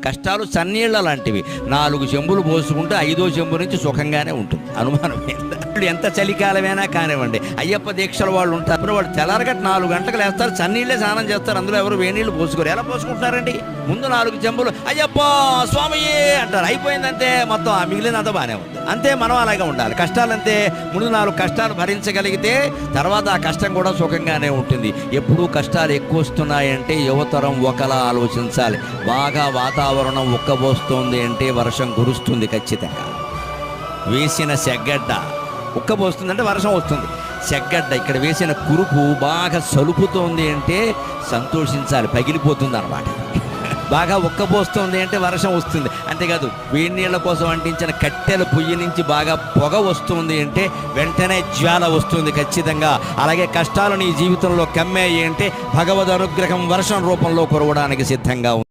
కష్టాలు చన్నీళ్ళ లాంటివి. 4 చెంబులు పోసుకుంటే 5వ చెంబు నుంచి సుఖంగానే ఉంటుంది, అనుమానం ఎంత చలికాలమైనా కానివ్వండి. అయ్యప్ప దీక్షల వాళ్ళు ఉంటారు, వాళ్ళు తెల్లారగట్ట 4 గంటలకు లేస్తారు, చన్నీళ్ళే స్నానం చేస్తారు, అందులో ఎవరు వేణీళ్ళు పోసుకోరు. ఎలా పోసుకుంటారండి? ముందు 4 చెంబులు అయ్యప్ప స్వామియే అంటారు, అయిపోయిందంతే, మొత్తం ఆ మిగిలినంతా బాగానే ఉంది. అంతే, మనం అలాగే ఉండాలి. కష్టాలంతే, ముందు 4 కష్టాలు భరించగలిగితే తర్వాత ఆ కష్టం కూడా సుఖంగానే ఉంటుంది. ఎప్పుడూ కష్టాలు ఎక్కువ వస్తున్నాయంటే యువతరం ఒకలా ఆలోచించాలి. బాగా వాతావరణం ఉక్కబోస్తుంది అంటే వర్షం కురుస్తుంది ఖచ్చితంగా. వేసిన సెగ్గడ్డ ఉక్కబోస్తుందంటే వర్షం వస్తుంది. సెగ్గడ్డ ఇక్కడ వేసిన కురుపు బాగా సలుపుతోంది అంటే సంతోషించాలి, పగిలిపోతుంది అన్నమాట. బాగా ఉక్కబోస్తుంది అంటే వర్షం వస్తుంది. అంతేకాదు, వేడి నీళ్ళ కోసం అంటించిన కట్టెల పొయ్యి నుంచి బాగా పొగ వస్తుంది అంటే వెంటనే జ్వాల వస్తుంది ఖచ్చితంగా. అలాగే కష్టాలు నీ జీవితంలో కమ్మాయి అంటే భగవద్ అనుగ్రహం వర్షం రూపంలో కురవడానికి సిద్ధంగా ఉంది.